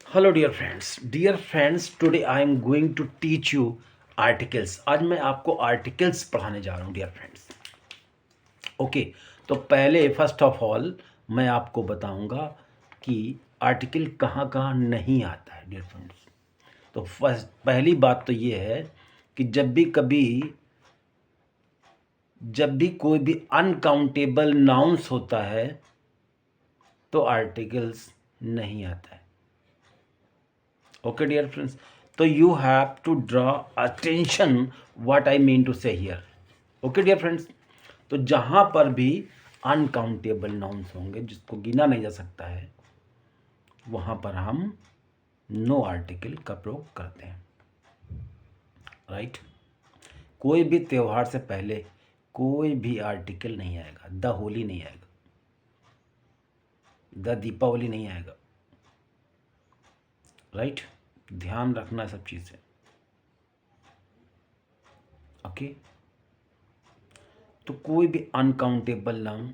Hello dear friends today I am going to teach you articles. आज मैं आपको articles पढ़ाने जा रहा हूँ डियर फ्रेंड्स। ओके, तो पहले फर्स्ट ऑफ ऑल मैं आपको बताऊंगा कि आर्टिकल कहाँ कहाँ नहीं आता है डियर फ्रेंड्स। तो फर्स्ट पहली बात तो ये है कि जब भी कोई भी अनकाउंटेबल नाउंस होता है तो आर्टिकल्स नहीं आता है। ओके डियर फ्रेंड्स, तो you have to draw attention what I mean to say here. Okay dear friends, तो जहां पर भी अनकाउंटेबल नाउंस होंगे जिसको गिना नहीं जा सकता है वहां पर हम नो आर्टिकल का प्रयोग करते हैं। राइट, कोई भी त्यौहार से पहले कोई भी आर्टिकल नहीं आएगा। द होली नहीं आएगा, द दीपावली नहीं आएगा। राइट, ध्यान रखना सब चीज़ें। ओके, तो कोई भी अनकाउंटेबल नाउन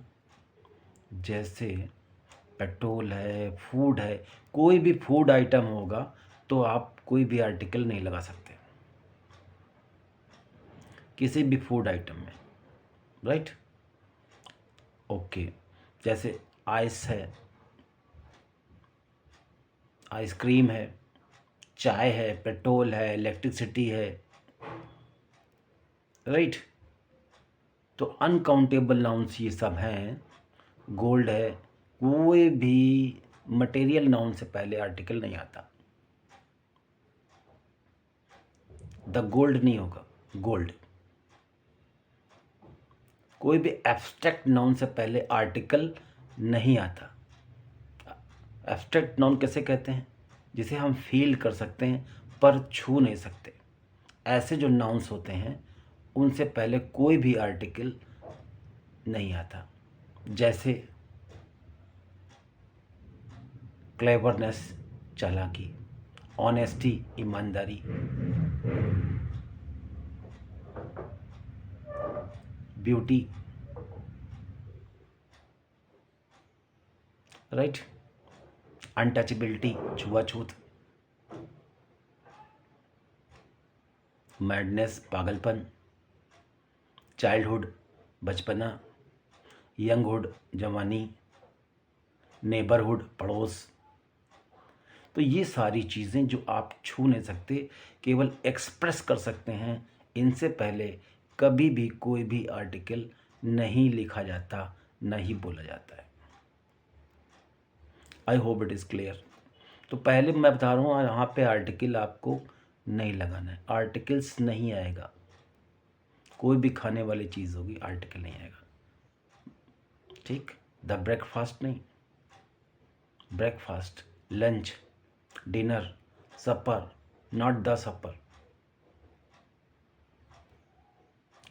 जैसे पेट्रोल है, फूड है, कोई भी फूड आइटम होगा तो आप कोई भी आर्टिकल नहीं लगा सकते किसी भी फूड आइटम में। राइट, ओके, जैसे आइस है, आइसक्रीम है, चाय है, पेट्रोल है, इलेक्ट्रिसिटी है। राइट, तो अनकाउंटेबल नाउन्स ये सब हैं। गोल्ड है, कोई भी मटेरियल नाउन से पहले आर्टिकल नहीं आता। द गोल्ड नहीं होगा, गोल्ड। कोई भी एब्स्ट्रैक्ट नाउन से पहले आर्टिकल नहीं आता। एब्स्ट्रैक्ट नाउन कैसे कहते हैं? जिसे हम फील कर सकते हैं पर छू नहीं सकते। ऐसे जो नाउन्स होते हैं उनसे पहले कोई भी आर्टिकल नहीं आता। जैसे क्लेवरनेस, चालाकी, ऑनेस्टी, ईमानदारी, ब्यूटी। राइट, अनटचेबिलिटी, छुआछूत, मैडनेस, पागलपन, चाइल्डहुड, बचपना, यंगहुड, जवानी, नेबरहुड, पड़ोस। तो ये सारी चीज़ें जो आप छू नहीं सकते, केवल एक्सप्रेस कर सकते हैं, इनसे पहले कभी भी कोई भी आर्टिकल नहीं लिखा जाता, नहीं बोला जाता है। I hope it is clear. तो पहले मैं बता रहा हूँ यहाँ पे आर्टिकल आपको नहीं लगाना है, आर्टिकल्स नहीं आएगा। कोई भी खाने वाली चीज़ होगी आर्टिकल नहीं आएगा। ठीक, द ब्रेकफास्ट नहीं, breakfast, lunch, dinner, supper, not the supper.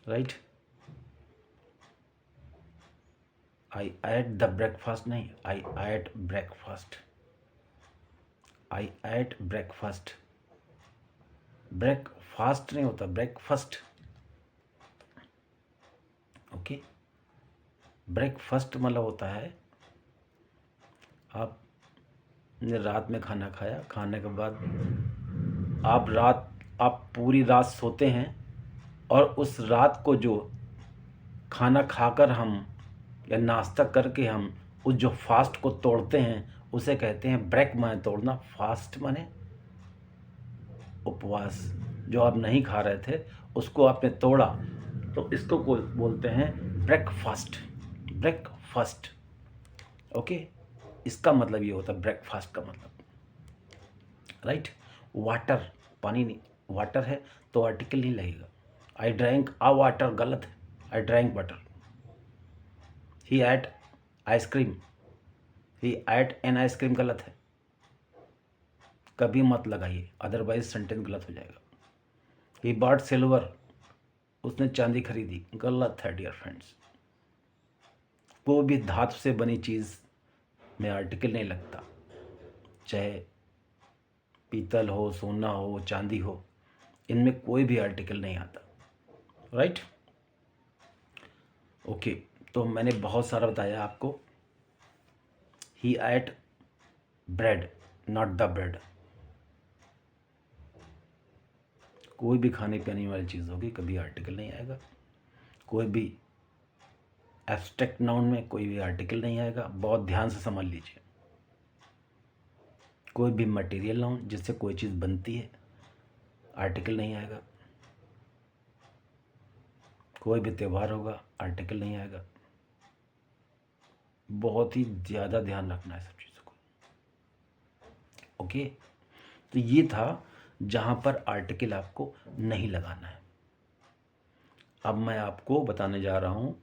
Right, I ate the breakfast नहीं, I ate breakfast, I ate breakfast. Breakfast नहीं होता, ब्रेकफास्ट। ओके, ब्रेकफास्ट मतलब होता है आपने रात में खाना खाया, खाने के बाद आप पूरी रात सोते हैं और उस रात को जो खाना खाकर हम या नाश्ता करके हम उस जो फास्ट को तोड़ते हैं उसे कहते हैं ब्रेक। माने तोड़ना, फास्ट माने उपवास। जो आप नहीं खा रहे थे उसको आपने तोड़ा तो इसको बोलते हैं ब्रेकफास्ट, ब्रेकफास्ट। ओके, इसका मतलब ये होता है ब्रेकफास्ट का मतलब। राइट, वाटर, पानी नहीं, वाटर है तो आर्टिकल नहीं लगेगा। आई ड्रैंक आ वाटर गलत है, I drank water. He ate ice cream, he ate an ice cream गलत है, कभी मत लगाइए अदरवाइज सेंटेंस गलत हो जाएगा। ही बॉट सिल्वर, उसने चांदी खरीदी, गलत है डियर फ्रेंड्स। कोई भी धातु से बनी चीज़ में आर्टिकल नहीं लगता, चाहे पीतल हो, सोना हो, चांदी हो, इनमें कोई भी आर्टिकल नहीं आता। राइट, ओके, तो मैंने बहुत सारा बताया आपको। He ate bread, not the bread. कोई भी खाने पीने वाली चीज़ होगी कभी आर्टिकल नहीं आएगा। कोई भी एब्स्ट्रैक्ट नाउन में कोई भी आर्टिकल नहीं आएगा। बहुत ध्यान से समझ लीजिए। कोई भी मटेरियल नाउन जिससे कोई चीज़ बनती है आर्टिकल नहीं आएगा। कोई भी त्यौहार होगा आर्टिकल नहीं आएगा। बहुत ही ज़्यादा ध्यान रखना है सब चीज़ों को। ओके, तो ये था जहाँ पर आर्टिकल आपको नहीं लगाना है। अब मैं आपको बताने जा रहा हूँ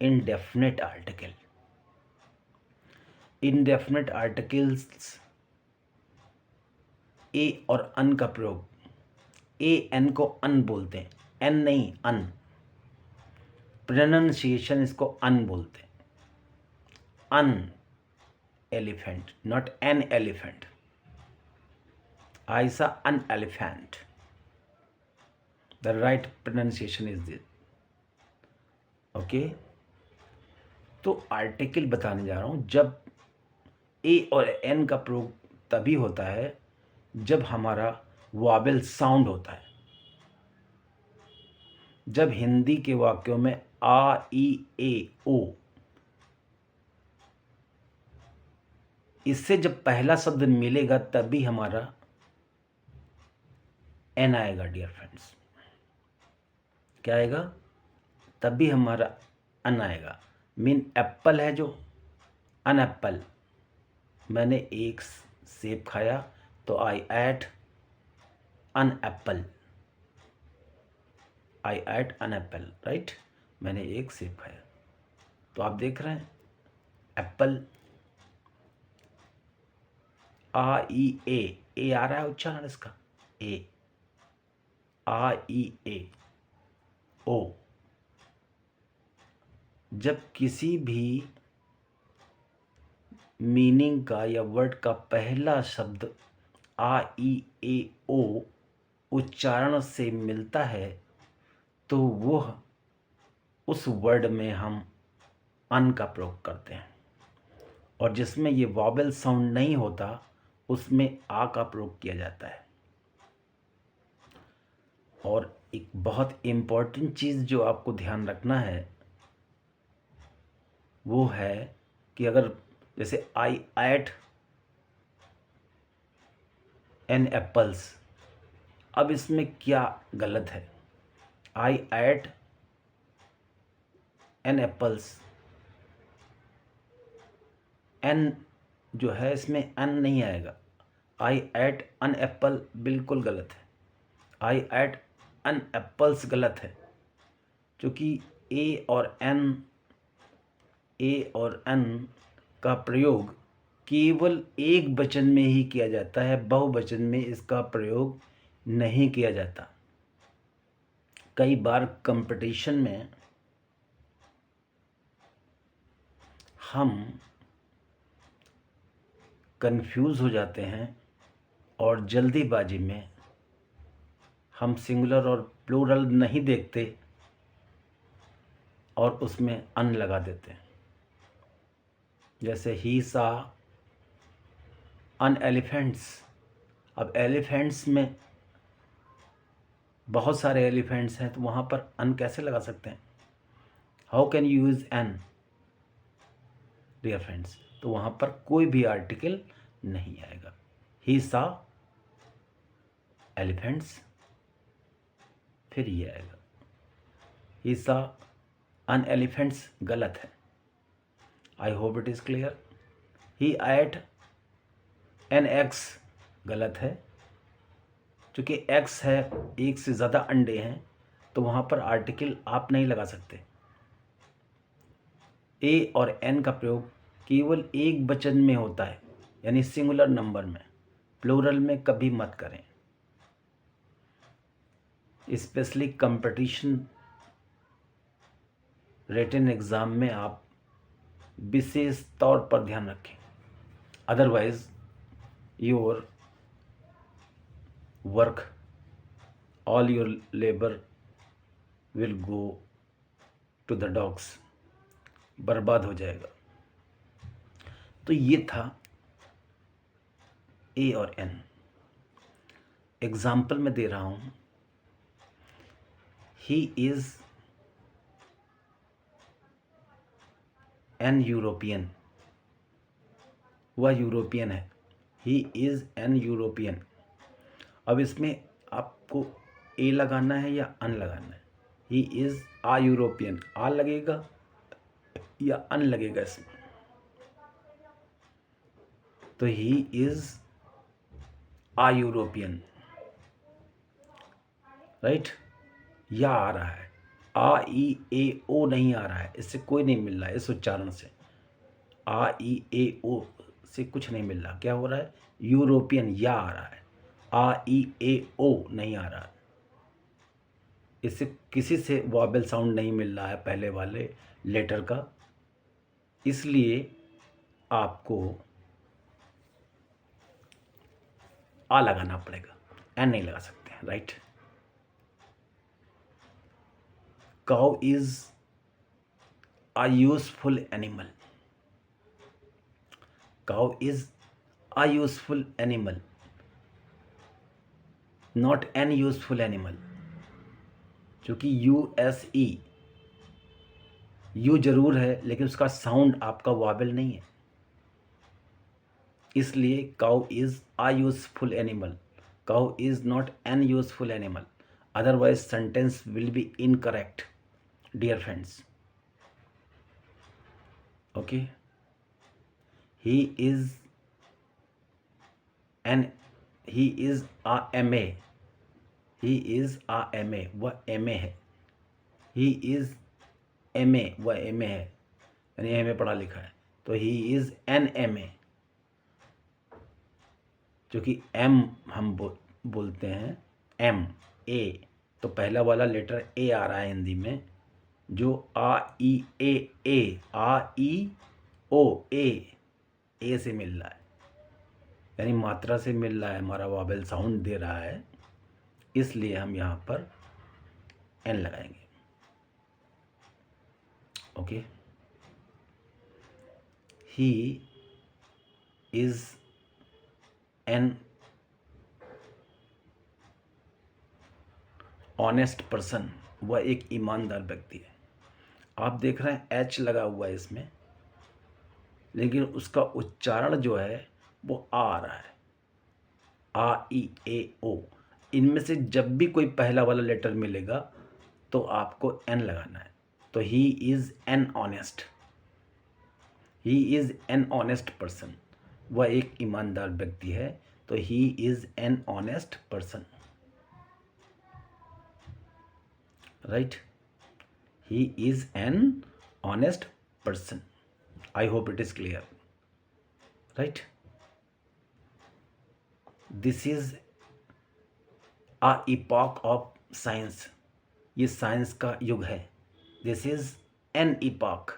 indefinite article. Indefinite articles a और अन का प्रयोग। ए एन को अन बोलते हैं, एन नहीं अन। प्रोनाउंसिएशन इसको अन बोलते हैं। An elephant, not an elephant. आयसा an elephant, the right pronunciation is this. Okay, तो आर्टिकल बताने जा रहा हूं जब ए और एन का प्रयोग तभी होता है जब हमारा वॉवेल साउंड होता है। जब हिंदी के वाक्यों में आ ई ए ओ, इससे जब पहला शब्द मिलेगा तभी हमारा एन आएगा डियर फ्रेंड्स। क्या आएगा? तभी हमारा अन आएगा। मीन एप्पल है जो, अन एप्पल। मैंने एक सेब खाया तो आई एट अन एप्पल। आई एट अन एप्पल, राइट। मैंने एक सेब खाया। तो आप देख रहे हैं एप्पल, आ ई ए आ रहा है उच्चारण इसका, ए आ ई ए ओ। जब किसी भी मीनिंग का या वर्ड का पहला शब्द आ ई ए ओ उच्चारण से मिलता है तो वह उस वर्ड में हम अन का प्रयोग करते हैं, और जिसमें ये वॉवेल साउंड नहीं होता उसमें आ का प्रयोग किया जाता है। और एक बहुत इम्पॉर्टेंट चीज़ जो आपको ध्यान रखना है वो है कि अगर जैसे आई एट एन एप्पल्स, अब इसमें क्या गलत है? आई एट एन एप्पल्स, एन जो है इसमें एन नहीं आएगा। आई एट अन एप्पल बिल्कुल गलत है। आई एट अन एप्पल्स गलत है, क्योंकि ए और एन का प्रयोग केवल एक वचन में ही किया जाता है, बहुवचन में इसका प्रयोग नहीं किया जाता। कई बार कंपटीशन में हम कंफ्यूज हो जाते हैं और जल्दीबाजी में हम सिंगुलर और प्लूरल नहीं देखते और उसमें अन लगा देते हैं। जैसे ही सा अन एलिफेंट्स। अब एलिफेंट्स में बहुत सारे एलिफेंट्स हैं तो वहाँ पर अन कैसे लगा सकते हैं? How can you use an dear friends? तो वहाँ पर कोई भी आर्टिकल नहीं आएगा। ही सा एलिफेंट्स, फिर ये आएगा ही सा अन एलिफेंट्स, गलत है। I hope it is clear. He ate an eggs, गलत है, क्योंकि एग्स है, एक से ज़्यादा अंडे हैं तो वहाँ पर आर्टिकल आप नहीं लगा सकते। ए और एन का प्रयोग केवल एक वचन में होता है, यानी सिंगुलर नंबर में। प्लूरल में कभी मत करें। स्पेशली कंपटीशन रिटन एग्ज़ाम में आप विशेष तौर पर ध्यान रखें, otherwise your work, all your labour will go to the dogs, बर्बाद हो जाएगा। तो ये था ए और एन। एग्जाम्पल मैं दे रहा हूँ ही इज़ एन यूरोपियन, वह यूरोपियन है। ही इज़ एन यूरोपियन। अब इसमें आपको ए लगाना है या अन लगाना है? ही इज़ आ यूरोपियन, आ लगेगा या अन लगेगा इसमें? तो he is a European, right. या आ रहा है, आ ई ए ओ नहीं आ रहा है, इससे कोई नहीं मिल रहा है। इस उच्चारण से आ ई ए ओ से कुछ नहीं मिल रहा। क्या हो रहा है? यूरोपियन, या आ रहा है, आ ई ए ओ नहीं आ रहा है। इससे किसी से वॉवेल साउंड नहीं मिल रहा है पहले वाले लेटर का, इसलिए आपको आ लगाना पड़ेगा, एन नहीं लगा सकते हैं, right. Cow is a useful animal, cow is a useful animal, not an useful animal. क्योंकि यूएसई यू जरूर है लेकिन उसका साउंड आपका वावेल नहीं है, इसलिए cow is a useful animal, cow is not an useful animal, otherwise sentence will be incorrect dear friends. Okay, he is an, he is a M A, he is a M A, वह M ए है। He is M A, वह M ए है, यानी M A पढ़ा लिखा है। तो he is an M A, क्योंकि एम हम बोलते हैं एम ए, तो पहला वाला लेटर ए आ रहा है हिंदी में, जो आ ई ए आ ई ओ ए से मिल रहा है, यानी मात्रा से मिल रहा है, हमारा वावेल साउंड दे रहा है, इसलिए हम यहाँ पर एन लगाएंगे। Okay, he is N honest person, वह एक ईमानदार व्यक्ति है। आप देख रहे हैं एच लगा हुआ है इसमें, लेकिन उसका उच्चारण जो है वो आ रहा है, आ ई ए ओ। इनमें से जब भी कोई पहला वाला लेटर मिलेगा तो आपको एन लगाना है। तो he is an honest, he is an honest person, वह एक ईमानदार व्यक्ति है। तो he is an honest person, right. He is an honest person. I hope it is clear, right. This is a epoch of science, ये science का युग है। This is an epoch,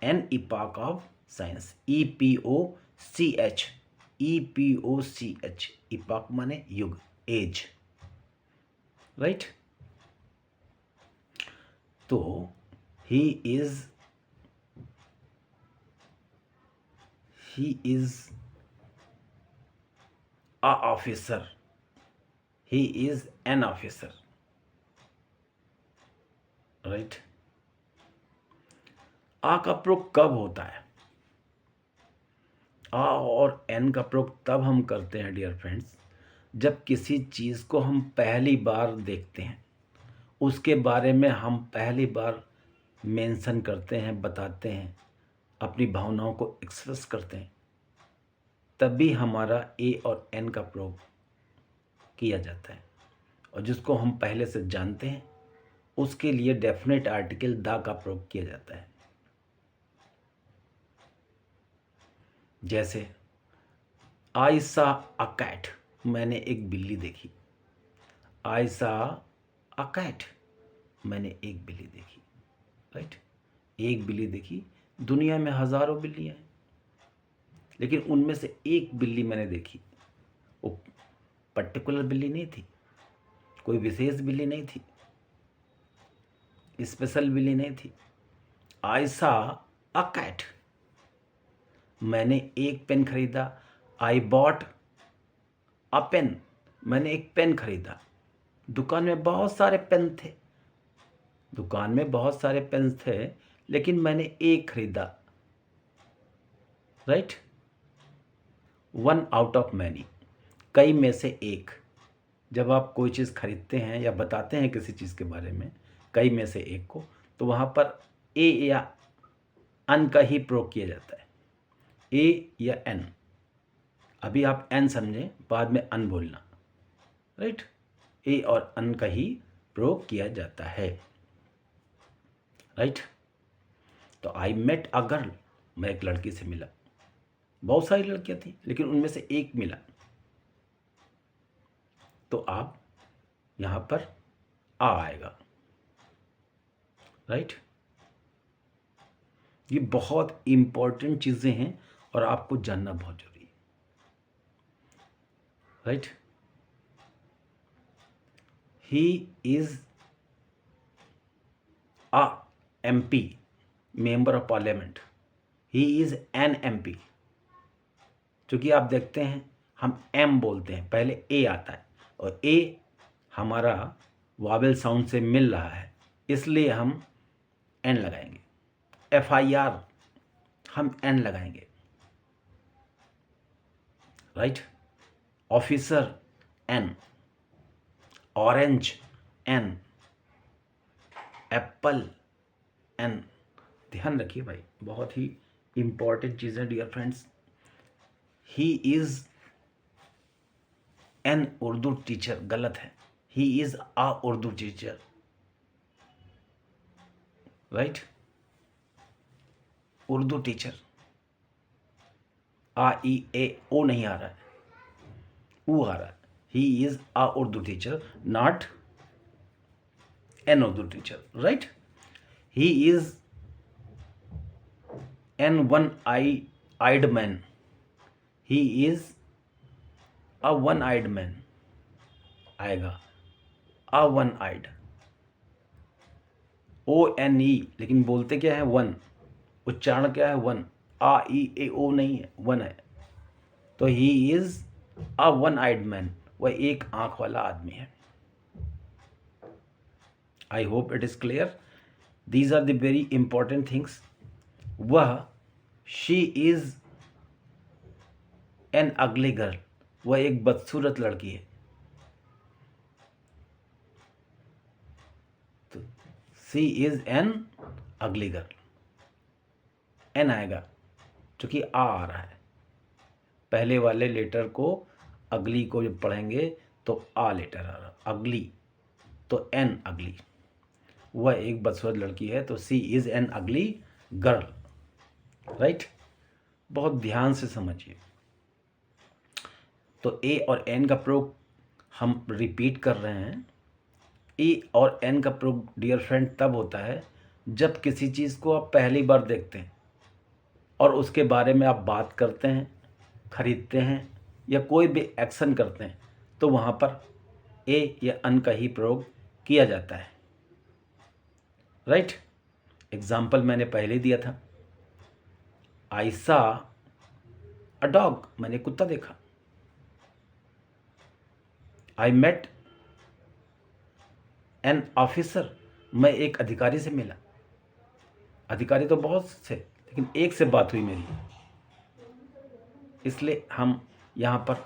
an epoch of science, E P O C H, E P O C H, epoch माने युग, age, right. तो he is a officer, he is an officer, right. आ का प्रयोग कब होता है? आ और एन का प्रयोग तब हम करते हैं डियर फ्रेंड्स, जब किसी चीज़ को हम पहली बार देखते हैं, उसके बारे में हम पहली बार मेंशन करते हैं, बताते हैं, अपनी भावनाओं को एक्सप्रेस करते हैं, तभी हमारा ए और एन का प्रयोग किया जाता है। और जिसको हम पहले से जानते हैं उसके लिए डेफिनेट आर्टिकल द का प्रयोग किया जाता है। जैसे आई सा अ कैट, मैंने एक बिल्ली देखी। आई सा अ कैट, मैंने एक बिल्ली देखी, राइट। एक बिल्ली देखी, दुनिया में हज़ारों बिल्लियाँ हैं, लेकिन उनमें से एक बिल्ली मैंने देखी। वो पर्टिकुलर बिल्ली नहीं थी, कोई विशेष बिल्ली नहीं थी, स्पेशल बिल्ली नहीं थी। आई सा अ कैट, मैंने एक पेन खरीदा। आई बॉट अ पेन, मैंने एक पेन खरीदा। दुकान में बहुत सारे पेन थे, दुकान में बहुत सारे पेन थे, लेकिन मैंने एक खरीदा, right. One out of many, कई में से एक। जब आप कोई चीज़ खरीदते हैं या बताते हैं किसी चीज़ के बारे में, कई में से एक को, तो वहाँ पर ए या अन का ही प्रयोग किया जाता है, ए या एन। अभी आप एन समझें, बाद में अन बोलना, राइट। ए और अन का ही प्रयोग किया जाता है, राइट। तो आई मेट अ गर्ल, मैं एक लड़की से मिला। बहुत सारी लड़कियां थी, लेकिन उनमें से एक मिला। तो आप यहां पर आ आएगा, राइट। ये बहुत इंपॉर्टेंट चीजें हैं और आपको जानना बहुत जरूरी है, right. He is a MP, member of parliament. He is N MP। क्योंकि आप देखते हैं हम एम बोलते हैं, पहले ए आता है, और ए हमारा वावेल साउंड से मिल रहा है, इसलिए हम एन लगाएंगे। FIR हम एन लगाएंगे, राइट। Officer an, orange an, apple an. ध्यान रखिए भाई, बहुत ही इंपॉर्टेंट चीज़ है dear friends. He is an Urdu teacher, गलत है। He is a Urdu teacher, right. Urdu teacher, A E A O नहीं आ रहा है, ऊ आ रहा है। He is a Urdu teacher, not an Urdu teacher, right. He is an one eyed man. He is a one eyed man आएगा, अ वन आइड, ONE, लेकिन बोलते क्या है वन, उच्चारण क्या है one, A E A O नहीं है, वन है। तो he is a one eyed man, वह एक आंख वाला आदमी है। I hope it is clear. These are the very important things. वह, she is an ugly girl, वह एक बदसूरत लड़की है। तो she is an ugly girl, an आएगा क्योंकि आ रहा है। पहले वाले लेटर को, अगली को जब पढ़ेंगे तो आ लेटर आ रहा, अगली तो एन अगली। वह एक बदसूरत लड़की है, तो she is an ugly girl, right. बहुत ध्यान से समझिए। तो ए और एन का प्रयोग हम रिपीट कर रहे हैं। ए और एन का प्रयोग डियर फ्रेंड तब होता है जब किसी चीज़ को आप पहली बार देखते हैं और उसके बारे में आप बात करते हैं, खरीदते हैं या कोई भी एक्शन करते हैं, तो वहाँ पर ए या अन का ही प्रयोग किया जाता है, राइट। एग्जाम्पल मैंने पहले दिया था, आई सा अ डॉग, मैंने कुत्ता देखा। आई मेट एन ऑफिसर, मैं एक अधिकारी से मिला। अधिकारी तो बहुत से, लेकिन एक से बात हुई मेरी, इसलिए हम यहाँ पर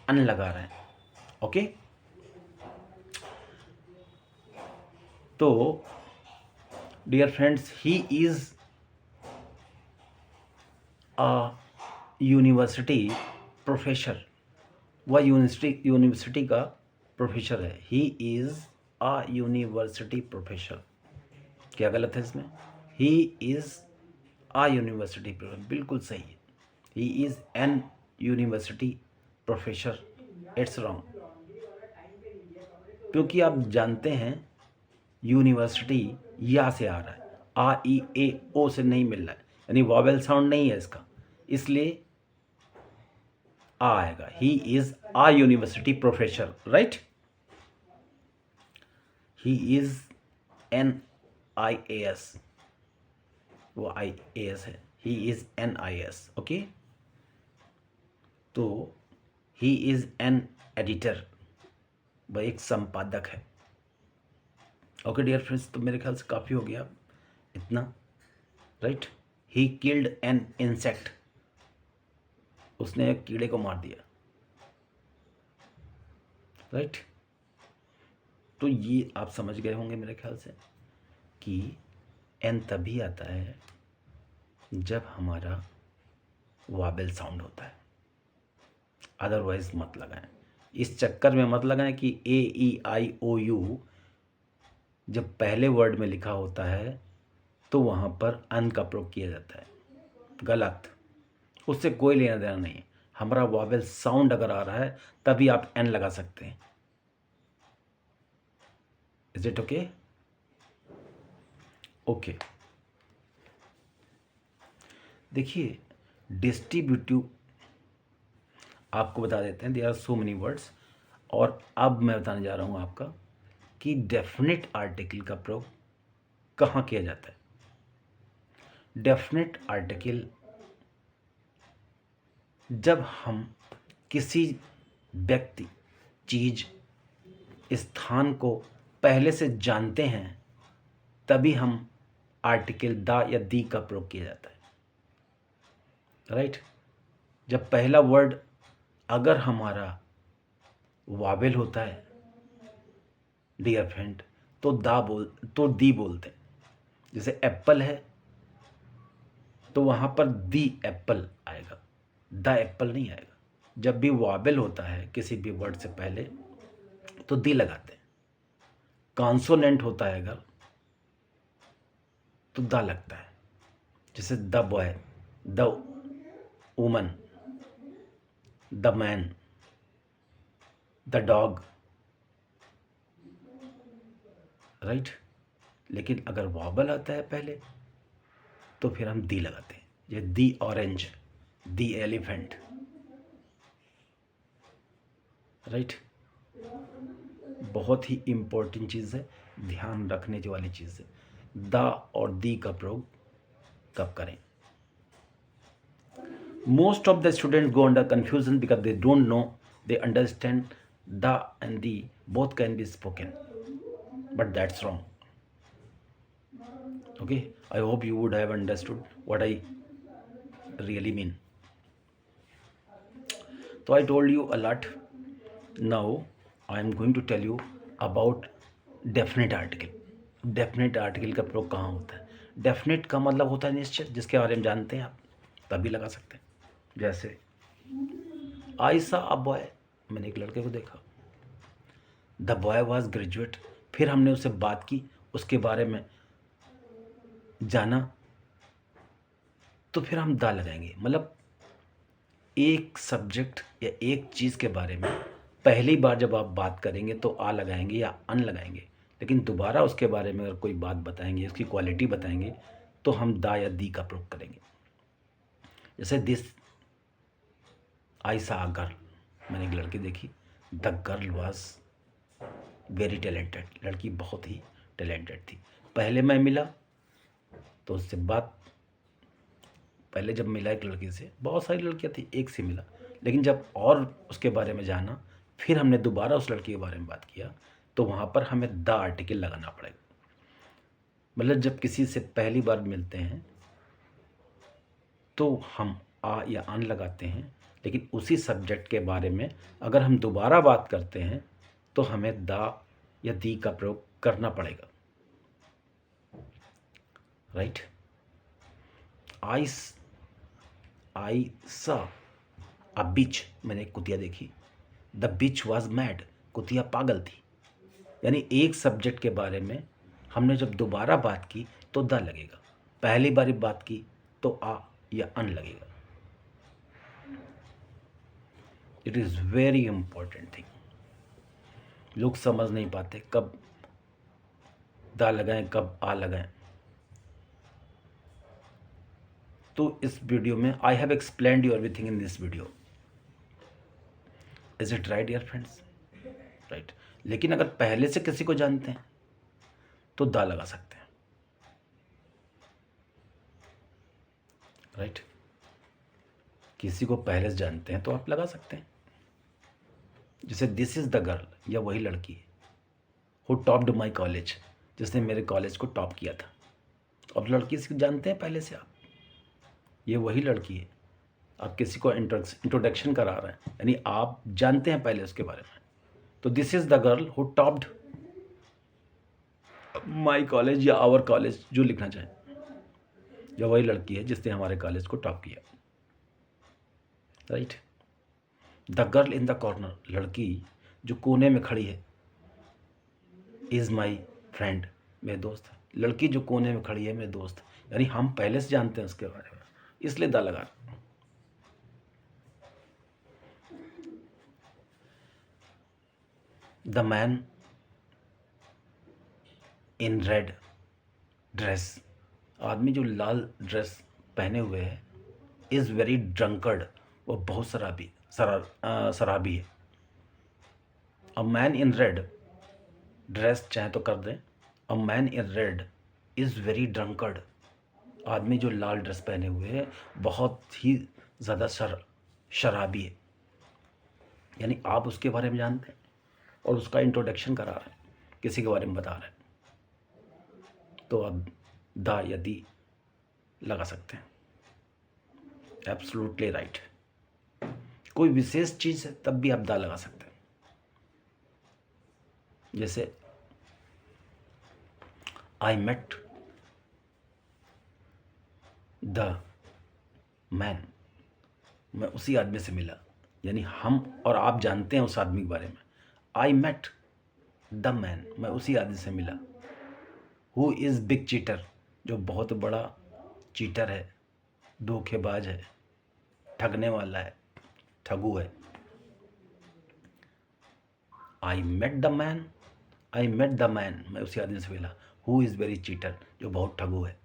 अन लगा रहे हैं, ओके। तो dear friends, he is a university professor, वह यूनिवर्सिटी का प्रोफेसर है। He is a university professor, क्या गलत है इसमें? He is a university professor, बिल्कुल सही है। He is an university professor, it's wrong. क्योंकि आप जानते हैं यूनिवर्सिटी या से आ रहा है, A E A O से नहीं मिल रहा है, यानी वॉवेल साउंड नहीं है इसका, इसलिए आ आएगा। ही is a university professor, right. He is N IAS, वो IAS है, he is N IAS, okay. तो ही इज एन एडिटर, वह एक संपादक है। ओके डियर फ्रेंड्स, तो मेरे ख्याल से काफ़ी हो गया इतना, right. He killed an insect, उसने एक कीड़े को मार दिया, राइट। तो ये आप समझ गए होंगे मेरे ख्याल से कि एन तभी आता है जब हमारा वाबल साउंड होता है, अदरवाइज मत लगाएं। इस चक्कर में मत लगाएं कि AEIOU जब पहले वर्ड में लिखा होता है तो वहाँ पर अन का प्रयोग किया जाता है, गलत। उससे कोई लेना देना नहीं है। हमारा वावेल साउंड अगर आ रहा है तभी आप एन लगा सकते हैं। Is it okay? ओके, देखिए डिस्ट्रीब्यूटिव आपको बता देते हैं, there are so many words. और अब मैं बताने जा रहा हूँ आपका कि डेफिनेट आर्टिकल का प्रयोग कहाँ किया जाता है। डेफिनेट आर्टिकल जब हम किसी व्यक्ति, चीज, स्थान को पहले से जानते हैं तभी हम आर्टिकल द या दी का प्रयोग किया जाता है, राइट। जब पहला वर्ड अगर हमारा वावेल होता है डियर फ्रेंड तो दी बोलते हैं। जैसे एप्पल है तो वहाँ पर दी एप्पल आएगा, द एप्पल नहीं आएगा। जब भी वावेल होता है किसी भी वर्ड से पहले तो दी लगाते हैं। कॉन्सोनेंट होता है अगर तो द लगता है। जैसे the boy, the woman, the man, the dog, right. लेकिन अगर वॉबल आता है पहले तो फिर हम दी लगाते हैं। ये the orange, the elephant, right. बहुत ही इम्पोर्टेंट चीज़ है, ध्यान रखने वाली चीज़ है। द और दी का प्रयोग कब करें। Most of the student go under confusion because they don't know, they understand the and the both can be spoken, but that's wrong. Okay, I hope you would have understood what I really mean. So I told you a lot. Now I am going to tell you about definite article. Definite article का प्रयोग कहाँ होता है। Definite का मतलब होता है निश्चित, जिसके बारे में जानते हैं आप तभी लगा सकते हैं। जैसे आई सा अ बॉय, मैंने एक लड़के को देखा। द बॉय वॉज ग्रेजुएट, फिर हमने उससे बात की, उसके बारे में जाना, तो फिर हम द लगाएंगे। मतलब एक सब्जेक्ट या एक चीज़ के बारे में पहली बार जब आप बात करेंगे तो आ लगाएंगे या अन लगाएंगे, लेकिन दोबारा उसके बारे में अगर कोई बात बताएंगे, उसकी क्वालिटी बताएंगे तो हम दा या दी का प्रयोग करेंगे। जैसे दिस आई सा अ गर्ल, मैंने एक लड़की देखी। The girl was very talented, लड़की बहुत ही टैलेंटेड थी। पहले मैं मिला तो उससे बात, पहले जब मिला एक लड़की से, बहुत सारी लड़कियां थी, एक से मिला, लेकिन जब और उसके बारे में जाना, फिर हमने दोबारा उस लड़की के बारे में बात किया, तो वहाँ पर हमें द आर्टिकल लगाना पड़ेगा। मतलब जब किसी से पहली बार मिलते हैं तो हम आ या अन लगाते हैं, लेकिन उसी सब्जेक्ट के बारे में अगर हम दोबारा बात करते हैं तो हमें द या दी का प्रयोग करना पड़ेगा, राइट। आई सा अ बिच, मैंने एक कुतिया देखी। द बिच वॉज मैड, कुतिया पागल थी। यानी एक सब्जेक्ट के बारे में हमने जब दोबारा बात की तो द लगेगा, पहली बार बात की तो आ या अन लगेगा। It is very important thing. लोग समझ नहीं पाते कब द लगाएं कब आ लगाएं। तो इस वीडियो में I have explained you everything in this video. Is it right dear friends? Right. लेकिन अगर पहले से किसी को जानते हैं तो द लगा सकते हैं, राइट। किसी को पहले से जानते हैं तो आप लगा सकते हैं। जैसे दिस इज़ द गर्ल, या वही लड़की है, हु टॉप्ड माई कॉलेज, जिसने मेरे कॉलेज को टॉप किया था। अब लड़की से जानते हैं पहले से आप, ये वही लड़की है। आप किसी को इंट्रोडक्शन करा रहे हैं, यानी आप जानते हैं पहले उसके बारे में। तो this is the girl who topped my college या आवर कॉलेज, जो लिखना चाहें, या वही लड़की है जिसने हमारे कॉलेज को टॉप किया, right. The girl in the corner, लड़की जो कोने में खड़ी है, इज़ माई फ्रेंड, मेरे दोस्त है। लड़की जो कोने में खड़ी है मेरे दोस्त, यानी हम पहले से जानते हैं उसके बारे में, इसलिए द लगा रहे हैं। The man in red dress, आदमी जो लाल ड्रेस पहने हुए है, इज़ वेरी ड्रंकर्ड, वो बहुत शराबी है। A man in red dress चाहे तो कर दें, a man in red is very drunkard, आदमी जो लाल ड्रेस पहने हुए है बहुत ही ज़्यादा शराबी है। यानी आप उसके बारे में जानते हैं और उसका इंट्रोडक्शन करा रहे हैं, किसी के बारे में बता रहे हैं, तो आप द या दी लगा सकते हैं। Absolutely right. कोई विशेष चीज़ है तब भी आप द लगा सकते हैं। जैसे आई मेट द मैन, मैं उसी आदमी से मिला, यानी हम और आप जानते हैं उस आदमी के बारे में। आई मेट द मैन, मैं उसी आदमी से मिला, हु इज़ बिग चीटर, जो बहुत बड़ा चीटर है, धोखेबाज है, ठगने वाला है, ठगू है। I met the man, I met the man, मैं उसी आदमी से मिला, हु इज़ वेरी चीटर, जो बहुत ठगू है।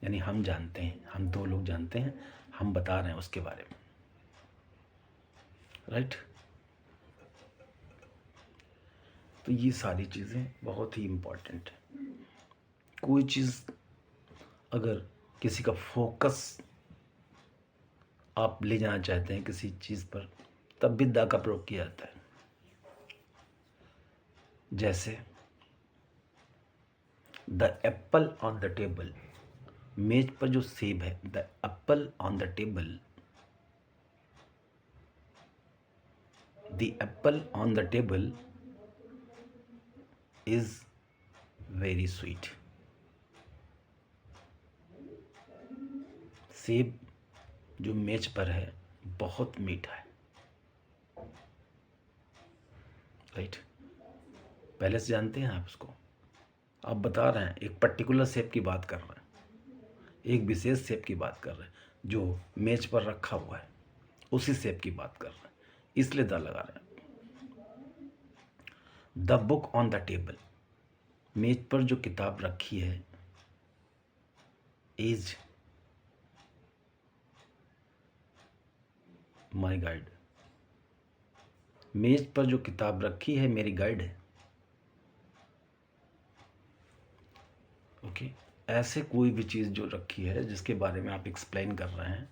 यानी हम जानते हैं, हम दो लोग जानते हैं, हम बता रहे हैं उसके बारे में, राइट। तो ये सारी चीज़ें बहुत ही इम्पोर्टेंट है। कोई चीज़ अगर किसी का फोकस आप ले जाना चाहते हैं किसी चीज़ पर, तब भी द का प्रयोग किया जाता है। जैसे the Apple on the table, मेज पर जो सेब है, the Apple on the table, the Apple on the table is very sweet, सेब जो मेज पर है बहुत मीठा है, राइट। पहले से जानते हैं आप उसको, आप बता रहे हैं, एक पर्टिकुलर सेब की बात कर रहे हैं, एक विशेष सेब की बात कर रहे हैं जो मेज पर रखा हुआ है, उसी सेब की बात कर रहे हैं, इसलिए द लगा रहे हैं। The book on the table, मेज पर जो किताब रखी है, इज माई गाइड, मेज पर जो किताब रखी है मेरी गाइड है, ओके। ऐसे कोई भी चीज़ जो रखी है जिसके बारे में आप एक्सप्लेन कर रहे हैं,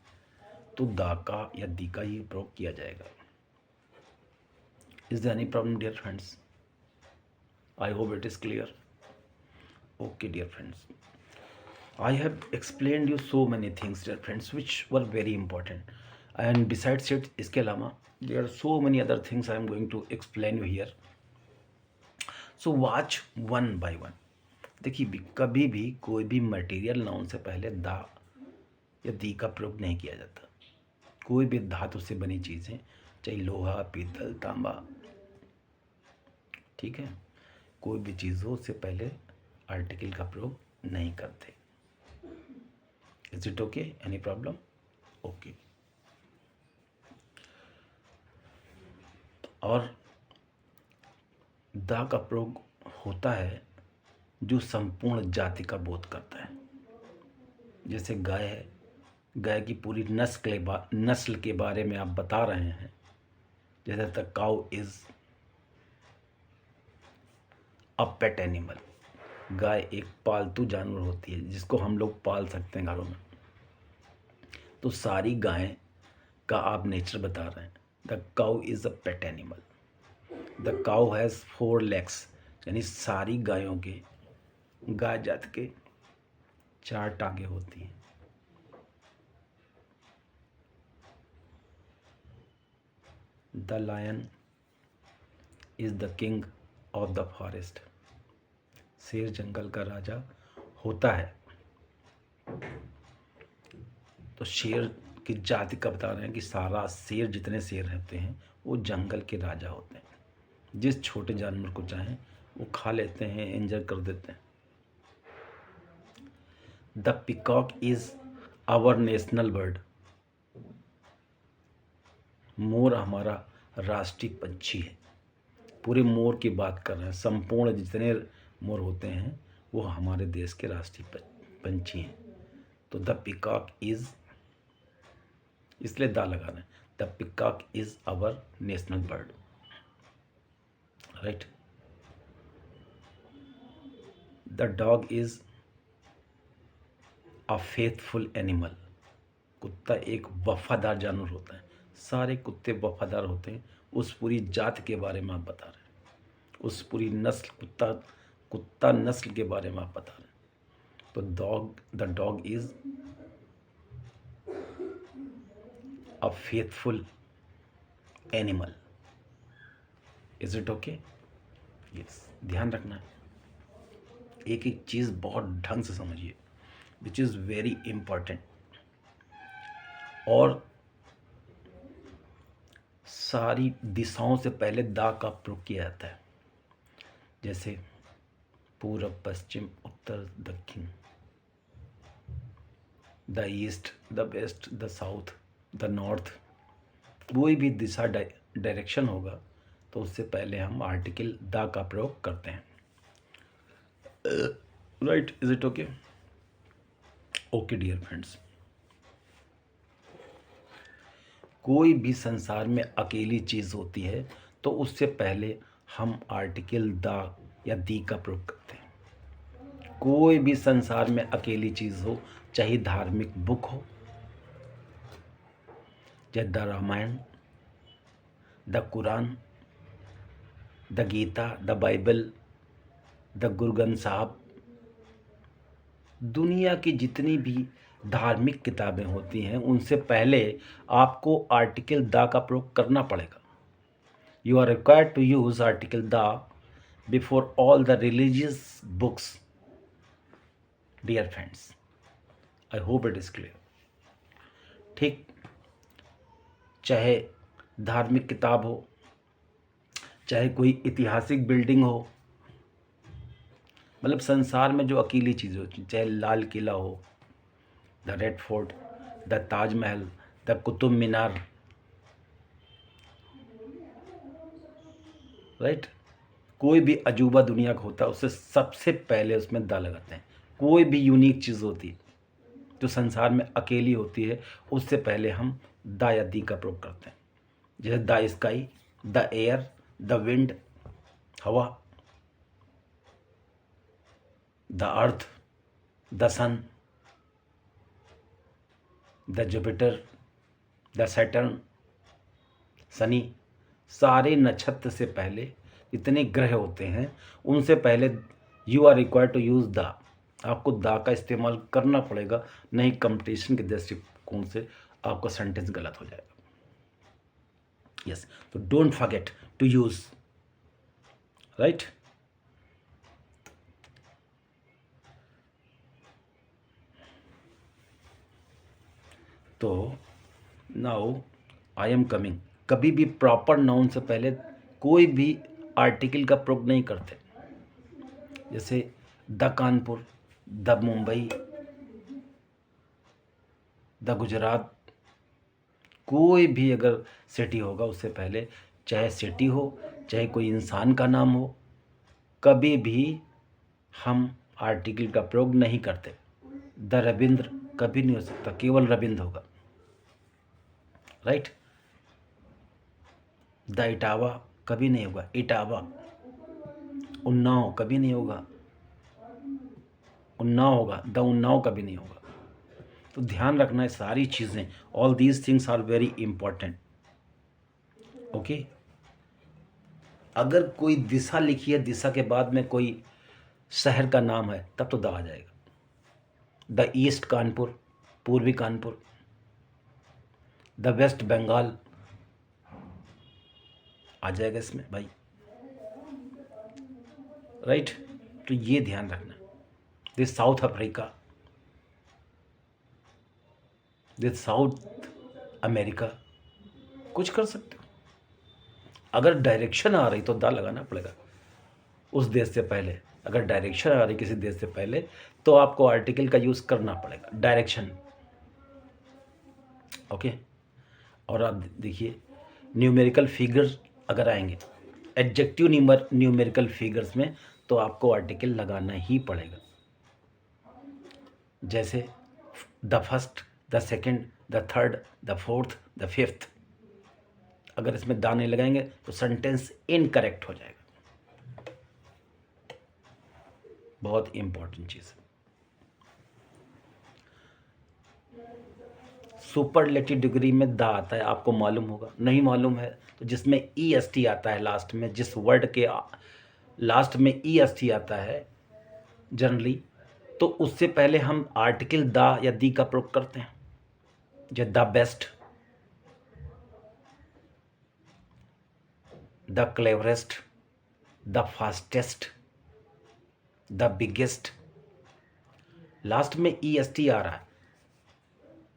तो दा का या दी का ही प्रयोग किया जाएगा। Is there any problem dear friends? I hope it is clear. Okay dear friends, I have explained you so many things dear friends which were very important, and besides it, इसके अलावा there are so many other things I am going to explain you here, so watch one by one। देखिए कभी भी कोई भी material noun से पहले दा या दी का प्रयोग नहीं किया जाता। कोई भी धातु से बनी चीज़ें, चाहे लोहा, पीतल, तांबा, ठीक है, कोई भी चीज़ हो उससे पहले आर्टिकल का प्रयोग नहीं करते। Is it okay? Any problem? Okay. और द का प्रयोग होता है जो संपूर्ण जाति का बोध करता है। जैसे गाय है, गाय की पूरी नस्ल के बारे में आप बता रहे हैं, जैसे the cow is a pet animal, गाय एक पालतू जानवर होती है जिसको हम लोग पाल सकते हैं घरों में। तो सारी गाय का आप नेचर बता रहे हैं, the cow is a pet animal. The cow has 4 legs, यानी सारी गायों के, गाय जात के 4 टांगे होती हैं। The lion is the king of the forest. शेर जंगल का राजा होता है। तो शेर की जाति का बता रहे हैं कि सारा शेर, जितने शेर रहते हैं वो जंगल के राजा होते हैं। जिस छोटे जानवर को चाहें वो खा लेते हैं, एंजॉय कर देते हैं। The peacock is our national bird. मोर हमारा राष्ट्रीय पंछी है। पूरे मोर की बात कर रहे हैं, संपूर्ण जितने मोर होते हैं वो हमारे देश के राष्ट्रीय पंछी हैं। तो द पिकॉक इज, इसलिए दा लगा रहे हैं, the peacock is our national bird, right. The dog is a faithful animal. कुत्ता एक वफादार जानवर होता है। सारे कुत्ते वफादार होते हैं। उस पूरी जात के बारे में आप बता रहे हैं, उस पूरी नस्ल, कुत्ता नस्ल के बारे में आप बता रहे हैं। तो the dog is a faithful animal. Is it okay? Yes, ध्यान रखना है, एक एक चीज़ बहुत ढंग से समझिए, विच इज़ वेरी इंपॉर्टेंट। और सारी दिशाओं से पहले दा का प्रयोग किया जाता है, जैसे पूरब, पश्चिम, उत्तर, दक्षिण, the east, the west, the south, the north. कोई भी दिशा डायरेक्शन होगा तो उससे पहले हम आर्टिकल दा का प्रयोग करते हैं, right. Is it okay? Okay dear friends, कोई भी संसार में अकेली चीज़ होती है तो उससे पहले हम आर्टिकल दा या दी का प्रयोग करते हैं। कोई भी संसार में अकेली चीज़ हो, चाहे धार्मिक बुक हो, चाहे the Ramayan, the Quran, the Gita, the Bible, the Guru Granth साहब, दुनिया की जितनी भी धार्मिक किताबें होती हैं उनसे पहले आपको आर्टिकल दा का प्रयोग करना पड़ेगा। You are required to use article the before all the religious books, dear friends. I hope it is clear. ठीक, चाहे धार्मिक किताब हो, चाहे कोई ऐतिहासिक बिल्डिंग हो, मतलब संसार में जो अकेली चीज़ें होती हैं, चाहे लाल किला हो, the red fort, the Taj Mahal, the Qutub Minar, right. कोई भी अजूबा दुनिया का होता है उससे सबसे पहले उसमें दा लगाते हैं। कोई भी यूनिक चीज़ होती है जो संसार में अकेली होती है उससे पहले हम दा या दी का प्रयोग करते हैं, जैसे the sky, the air, the wind, हवा, the earth, the sun, the Jupiter, the Saturn, शनि। सारे नक्षत्र से पहले जितने ग्रह होते हैं उनसे पहले you are required to use the. आपको दा का इस्तेमाल करना पड़ेगा, नहीं कंपटीशन के दृष्टिकोण से आपका सेंटेंस गलत हो जाएगा। यस, तो don't forget to use, right. तो नाउ आई एम कमिंग। कभी भी प्रॉपर नाउन से पहले कोई भी आर्टिकल का प्रयोग नहीं करते, जैसे the Kanpur, the Mumbai, the Gujarat. कोई भी अगर सिटी होगा उससे पहले, चाहे सिटी हो चाहे कोई इंसान का नाम हो, कभी भी हम आर्टिकल का प्रयोग नहीं करते। द रविंद्र कभी नहीं हो सकता, केवल रविंद्र होगा, राइट। द इटावा कभी नहीं होगा, इटावा। उन्नाव कभी नहीं होगा, उन्नाव होगा, द उन्नाव कभी नहीं होगा। तो ध्यान रखना है सारी चीज़ें, all these things are very important. Okay. अगर कोई दिशा लिखी है, दिशा के बाद में कोई शहर का नाम है, तब तो द आ जाएगा। द ईस्ट कानपुर, पूर्वी कानपुर। द वेस्ट बंगाल आ जाएगा इसमें भाई, राइट। तो ये ध्यान रखना। This south Africa, this south America, कुछ कर सकते हो। अगर डायरेक्शन आ रही तो द लगाना पड़ेगा उस देश से पहले। अगर डायरेक्शन आ रही किसी देश से पहले तो आपको आर्टिकल का यूज़ करना पड़ेगा, डायरेक्शन। ओके। और आप देखिए न्यूमेरिकल फिगर्स अगर आएंगे, एडजेक्टिव न्यूमेरिकल फिगर्स में, तो आपको आर्टिकल लगाना ही पड़ेगा। जैसे the first, the second, the third, the fourth, the fifth. अगर इसमें द नहीं लगाएंगे तो सेंटेंस इनकरेक्ट हो जाएगा। बहुत इंपॉर्टेंट चीज़ है। सुपरलेटिव डिग्री में द आता है, आपको मालूम होगा। नहीं मालूम है तो जिसमें ई एस टी आता है लास्ट में, जिस वर्ड के लास्ट में ई एस टी आता है जनरली, तो उससे पहले हम आर्टिकल द या दी का प्रयोग करते हैं। जैसे the best, the cleverest, the fastest, the biggest. Last में ई एस टी आ रहा है।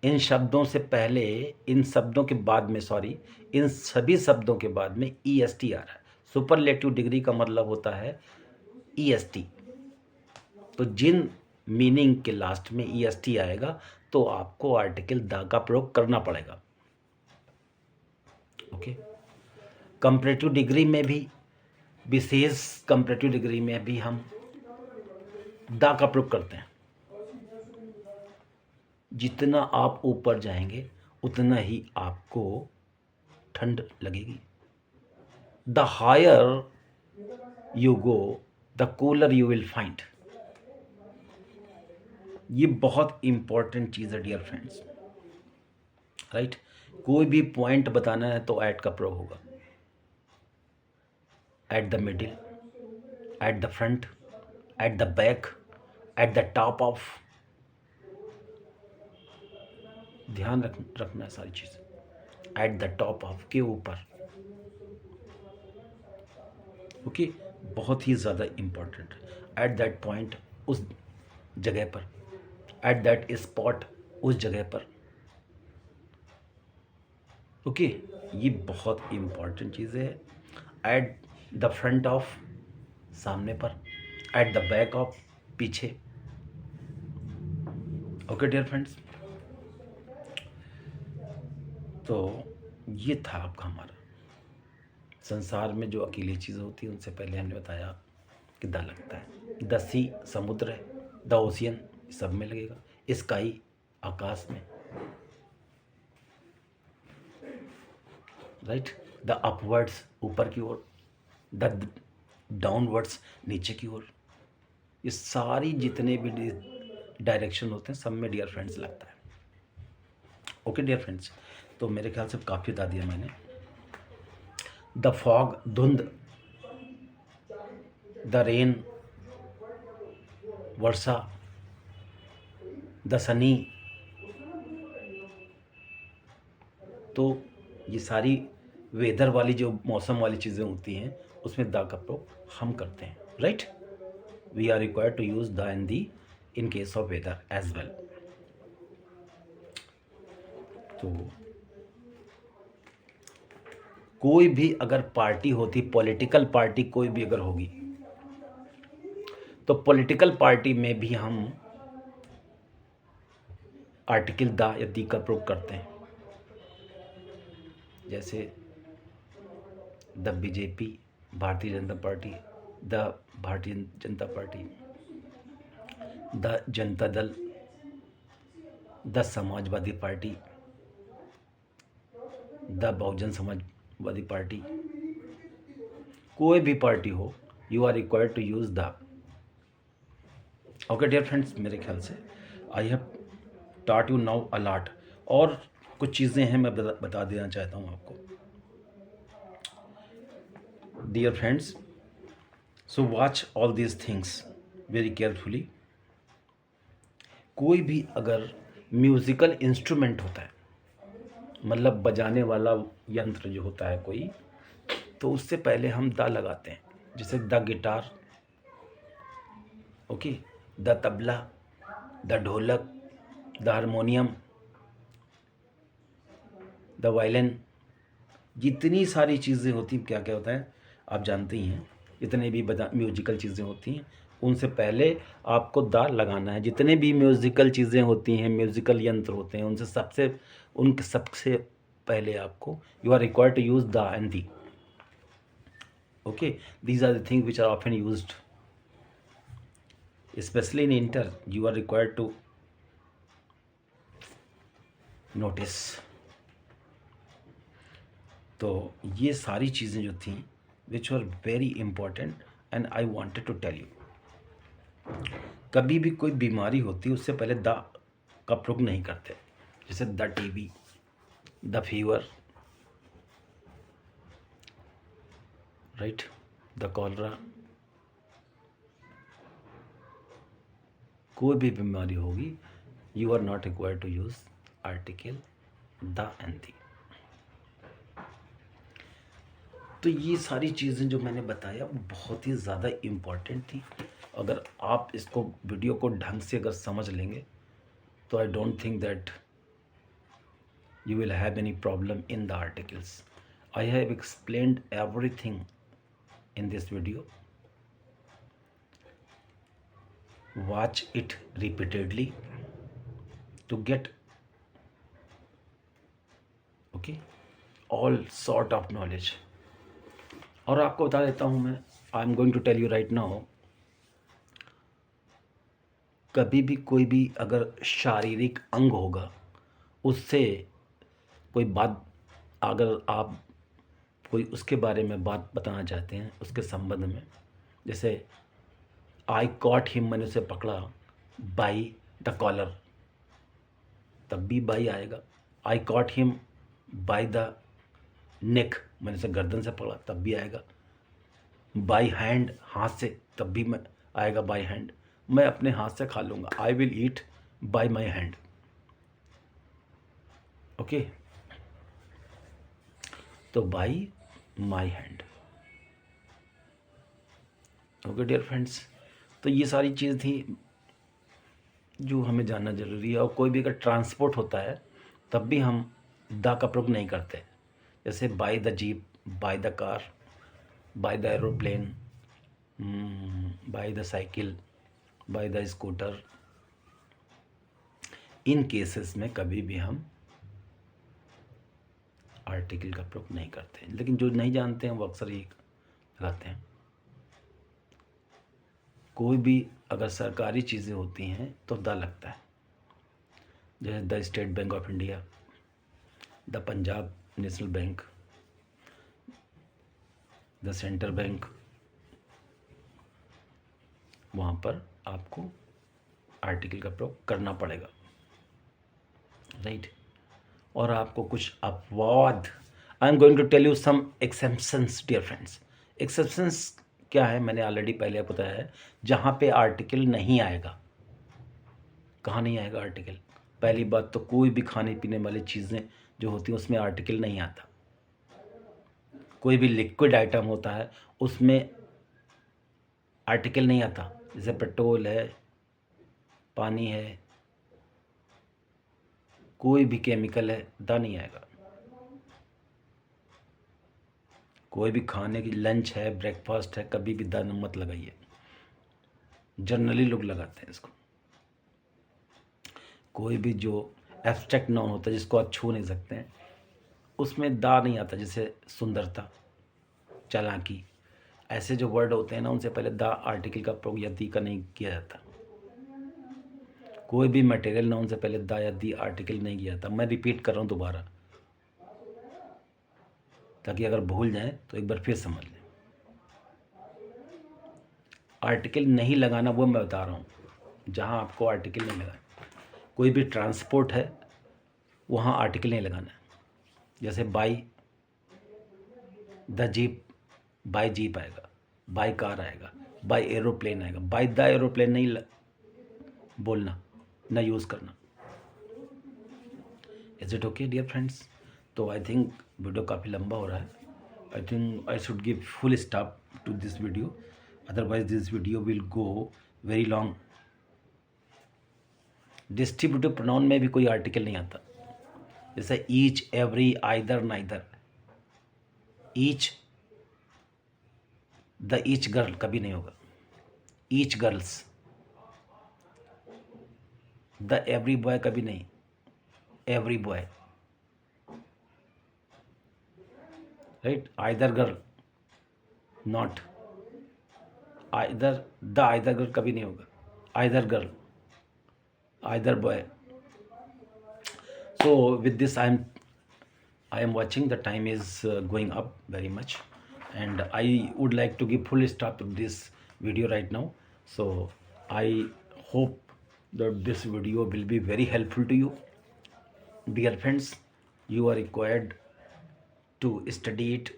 इन शब्दों से पहले, इन शब्दों के बाद में, सॉरी, इन सभी शब्दों के बाद में ई एस टी आ रहा है। सुपरलेटिव डिग्री का मतलब होता है ई एस टी। तो जिन मीनिंग के लास्ट में ई एस टी आएगा तो आपको आर्टिकल द का प्रयोग करना पड़ेगा। ओके। कंपैरेटिव डिग्री में भी, विशेष कंपैरेटिव डिग्री में भी हम द का प्रयोग करते हैं। जितना आप ऊपर जाएंगे उतना ही आपको ठंड लगेगी। The higher you go the cooler you will find. ये बहुत इंपॉर्टेंट चीज़ है डियर फ्रेंड्स, राइट। कोई भी पॉइंट बताना है तो एट का प्रयोग होगा। At the middle, at the front, at the back, at the top of. ध्यान रखना है सारी चीज़। एट द टॉप ऑफ, के ऊपर। ओके। बहुत ही ज़्यादा इम्पोर्टेंट। एट दैट पॉइंट, उस जगह पर। एट दैट स्पॉट, उस जगह पर। ओके। ये बहुत इम्पॉर्टेंट चीज़ें है। एट द फ्रंट ऑफ, सामने पर। एट द बैक ऑफ, पीछे। ओके डियर फ्रेंड्स, तो ये था आपका हमारा संसार में जो अकेली चीज़ें होती हैं उनसे पहले हमने बताया कि द लगता है। द सी, समुद्र है। द ओशियन, सब में लगेगा। स्काई, आकाश में, राइट। द अपवर्ड्स, ऊपर की ओर। द डाउनवर्ड्स, नीचे की ओर। ये सारी जितने भी डायरेक्शन होते हैं सब में डियर फ्रेंड्स लगता है। ओके डियर फ्रेंड्स, तो मेरे ख्याल से काफ़ी बता दिया मैंने। द फॉग, धुंध। The rain, Varsha. The Sunny. तो ये सारी वेदर वाली जो मौसम वाली चीज़ें होती हैं उसमें द का प्रयोग हम करते हैं, right. We are required to use the and the in case of weather as well. तो कोई भी अगर पार्टी होती, पॉलिटिकल पार्टी कोई भी अगर होगी, तो पॉलिटिकल पार्टी में भी हम आर्टिकल द या दी का प्रयोग करते हैं। जैसे the BJP, Bharatiya Janata party. The Bharatiya Janata party. The Janata Dal. The Samajwadi party. The Bahujan Samajwadi party. कोई भी पार्टी हो, you are required to use the. Okay dear friends, मेरे ख्याल से I have taught you now a lot. और कुछ चीज़ें हैं मैं बता देना चाहता हूँ आपको। dear friends, so watch all these things very carefully. कोई भी अगर म्यूज़िकल इंस्ट्रूमेंट होता है, मतलब बजाने वाला यंत्र जो होता है कोई, तो उससे पहले हम द लगाते हैं, जैसे the guitar, okay, the tabla, the ढोलक, द हारमोनियम, द वायलिन, जितनी सारी चीज़ें होती हैं, क्या क्या होता है आप जानते ही हैं। जितने भी म्यूजिकल चीज़ें होती हैं उनसे पहले आपको द लगाना है। जितने भी म्यूजिकल चीज़ें होती हैं, म्यूजिकल यंत्र होते हैं, उनके सबसे पहले आपको you are required to use the and the. Okay, these are the things which are often used, especially in inter you are required to notice। तो ये सारी चीज़ें जो थी which are very important and I wanted to tell you. कभी भी कोई बीमारी होती है उससे पहले द का प्रयोग नहीं करते, जैसे the TB, the fever, right, the cholera. कोई भी बीमारी होगी you are not required to use article the and the. तो ये सारी चीज़ें जो मैंने बताया वो बहुत ही ज़्यादा इम्पॉर्टेंट थी। अगर आप इसको वीडियो को ढंग से अगर समझ लेंगे तो I don't think that you will have any problem in the articles. I have explained everything in this video. Watch it repeatedly to get okay all sort of knowledge. और आपको बता देता हूँ मैं, I am going to tell you right now, कभी भी कोई भी अगर शारीरिक अंग होगा उससे कोई बात, अगर आप कोई उसके बारे में बात बताना चाहते हैं उसके संबंध में, जैसे आई कॉट हिम, मैंने उसे पकड़ा बाई द कॉलर, तब भी बाई आएगा। आई cot him by the neck, मैंने उसे गर्दन से पकड़ा, तब भी आएगा। बाई हैंड, हाथ से, तब भी मैं आएगा बाई हैंड। मैं अपने हाथ से खा लूँगा, I will eat by my hand. Okay, तो by my hand. Okay dear friends, तो ये सारी चीज़ थी जो हमें जानना ज़रूरी है। और कोई भी अगर ट्रांसपोर्ट होता है तब भी हम द का प्रयोग नहीं करते, जैसे by the jeep, by the car, bye the aeroplane, by the cycle, by the scooter. In cases में कभी भी हम आर्टिकल का प्रयोग नहीं करते, लेकिन जो नहीं जानते हैं वो अक्सर ये लगाते हैं। कोई भी अगर सरकारी चीज़ें होती हैं तो द लगता है, जैसे the state bank of India, the Punjab national bank, the central bank, वहाँ पर आपको आर्टिकल का प्रयोग करना पड़ेगा, राइट। और आपको कुछ अपवाद, I am going to tell you some exceptions dear friends. Exceptions क्या है, मैंने ऑलरेडी पहले बताया है, जहाँ पे आर्टिकल नहीं आएगा। कहाँ नहीं आएगा आर्टिकल? पहली बात तो कोई भी खाने पीने वाली चीज़ें जो होती हैं उसमें आर्टिकल नहीं आता। कोई भी लिक्विड आइटम होता है उसमें आर्टिकल नहीं आता, जैसे पेट्रोल है, पानी है, कोई भी केमिकल है, द नहीं आएगा। कोई भी खाने की लंच है, ब्रेकफास्ट है, कभी भी द मत लगाइए। जनरली लोग लगाते हैं इसको। कोई भी जो एब्स्ट्रैक्ट नाउन होता है जिसको आप छू नहीं सकते हैं उसमें द नहीं आता, जैसे सुंदरता, चालाकी, ऐसे जो वर्ड होते हैं ना उनसे पहले द आर्टिकल का प्रयोग या दी का नहीं किया जाता। कोई भी मटेरियल नाउन से पहले द या दी आर्टिकल नहीं किया जाता। मैं रिपीट कर रहा हूँ दोबारा, ताकि अगर भूल जाएं तो एक बार फिर समझ लें। आर्टिकल नहीं लगाना वो मैं बता रहा हूँ, जहाँ आपको आर्टिकल नहीं लगाना। कोई भी ट्रांसपोर्ट है वहाँ आर्टिकल नहीं लगाना है, जैसे by the jeep, by jeep आएगा, बाय कार आएगा, बाय एरोप्लेन आएगा। बाय द एरोप्लेन नहीं बोलना, ना यूज़ करना। Is it okay dear friends? तो आई थिंक वीडियो काफ़ी लंबा हो रहा है। I think I should give full stop to this video, otherwise this video will go very long. Distributive pronoun में भी कोई आर्टिकल नहीं आता, जैसे each, every, either, neither. Each, the each girl कभी नहीं होगा। Each girls, the every boy कभी नहीं, every boy, right. Either girl, not either, the either girl कभी नहीं होगा, either girl, either boy. So with this I am watching the time is going up very much, and I would like to give full stop to this video right now. So I hope that this video will be very helpful to you, dear friends. You are required to study it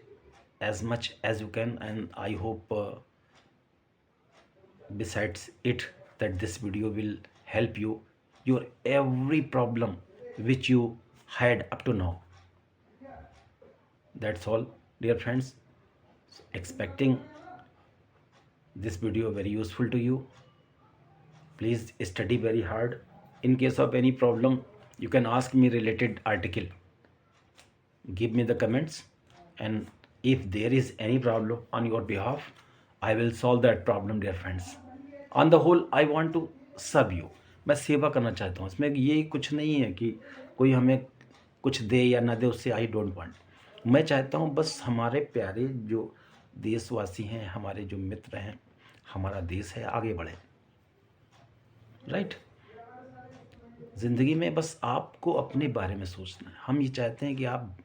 as much as you can, and I hope besides it that this video will help you your every problem which you had up to now. That's all dear friends. Expecting this video very useful to you. Please study very hard. In case of any problem, you can ask me related article, give me the comments, and if there is any problem on your behalf, I will solve that problem dear friends. On the whole I want to serve you. मैं सेवा करना चाहता हूँ। इसमें ये कुछ नहीं है कि कोई हमें कुछ दे या ना दे, उससे आई डोंट वांट। मैं चाहता हूँ बस हमारे प्यारे जो देशवासी हैं, हमारे जो मित्र हैं, हमारा देश है, आगे बढ़े, राइट। ज़िंदगी में बस आपको अपने बारे में सोचना है। हम ये चाहते हैं कि आप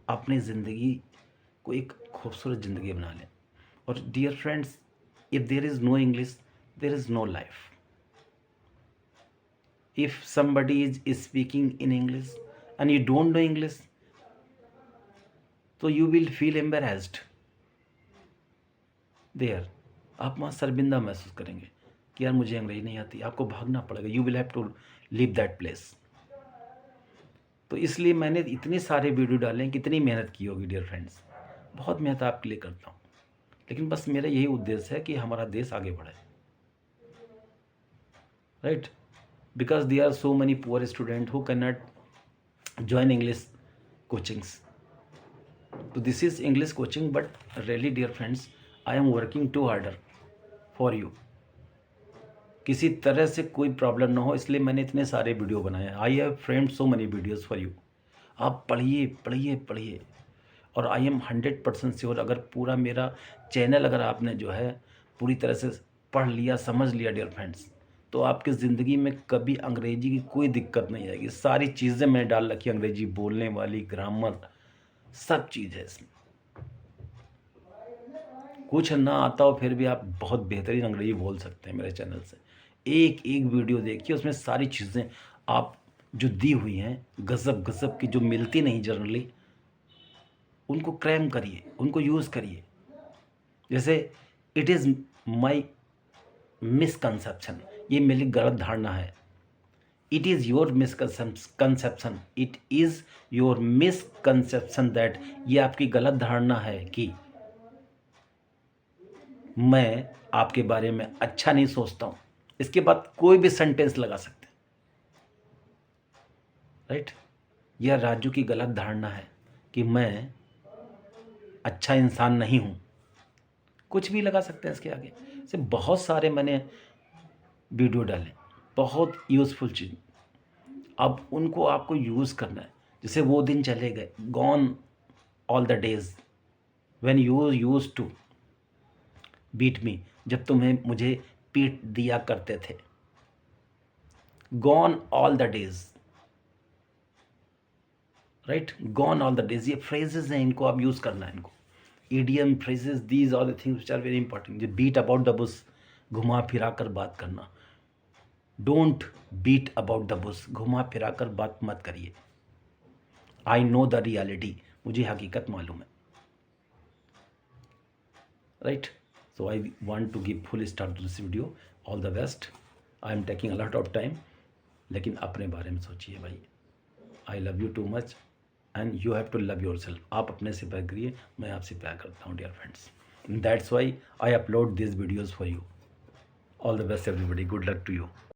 अपनी ज़िंदगी को एक खूबसूरत ज़िंदगी बना लें। और dear friends, if there is no English, there is no life. If somebody is speaking in English and you don't know English, so you will feel embarrassed there. आप वहाँ शर्मिंदा महसूस करेंगे कि यार मुझे अंग्रेजी नहीं आती, आपको भागना पड़ेगा। You will have to leave that place. तो इसलिए मैंने इतने सारे वीडियो डाले, कितनी मेहनत की होगी डियर फ्रेंड्स। बहुत मेहनत आपके लिए करता हूँ, लेकिन बस मेरा यही उद्देश्य है कि हमारा देश आगे बढ़े, right. Because there are so many poor students who cannot join English coachings. So this is English coaching, but really dear friends, I am working too harder for you. किसी तरह से कोई प्रॉब्लम ना हो, इसलिए मैंने इतने सारे वीडियो बनाए हैं। I have framed so money videos for you. आप पढ़िए पढ़िए पढ़िए, और आई एम 100% श्योर, अगर पूरा मेरा चैनल अगर आपने जो है पूरी तरह से पढ़ लिया, समझ लिया डियर फ्रेंड्स, तो आपकी ज़िंदगी में कभी अंग्रेजी की कोई दिक्कत नहीं आएगी। सारी चीज़ें मैंने डाल रखी, अंग्रेजी बोलने वाली, ग्रामर, सब चीज़ है इसमें। कुछ ना आता हो फिर भी आप बहुत बेहतरीन अंग्रेजी बोल सकते हैं मेरे चैनल से। एक एक वीडियो देखिए, उसमें सारी चीज़ें आप जो दी हुई हैं गज़ब गज़ब की, जो मिलती नहीं जनरली, उनको क्रैम करिए, उनको यूज़ करिए। जैसे इट इज़ माई मिसकंसेप्शन, ये मेरी गलत धारणा है। It is your misconception, it is your misconception that, ये आपकी गलत धारणा है कि मैं आपके बारे में अच्छा नहीं सोचता हूँ। इसके बाद कोई भी सेंटेंस लगा सकते हैं, राइट। यह राजू की गलत धारणा है कि मैं अच्छा इंसान नहीं हूँ, कुछ भी लगा सकते हैं इसके आगे। से बहुत सारे मैंने वीडियो डाले, बहुत यूज़फुल चीज़। अब उनको आपको यूज़ करना है। जैसे वो दिन चले गए, gone all the days when you used to beat me, जब तुम्हें मुझे पीट दिया करते थे। Gone all the days, right, gone all the days, ये फ्रेजेस हैं, इनको आप यूज़ करना है। इनको idiom phrases, these are the things which are very important. जो बीट अबाउट द बुश, घुमा फिरा कर बात करना। Don't beat about the bush, घुमा फिरा कर बात मत करिए। आई नो द रियलिटी, मुझे हकीकत मालूम है। right? So I want to give full start to this video. All the best. I am taking a lot of time, लेकिन अपने बारे में सोचिए भाई. I love you too much and you have to love yourself. आप अपने से प्यार करिए, मैं आपसे प्यार करता हूँ dear friends. That's why I upload these videos for you. All the best everybody. Good luck to you.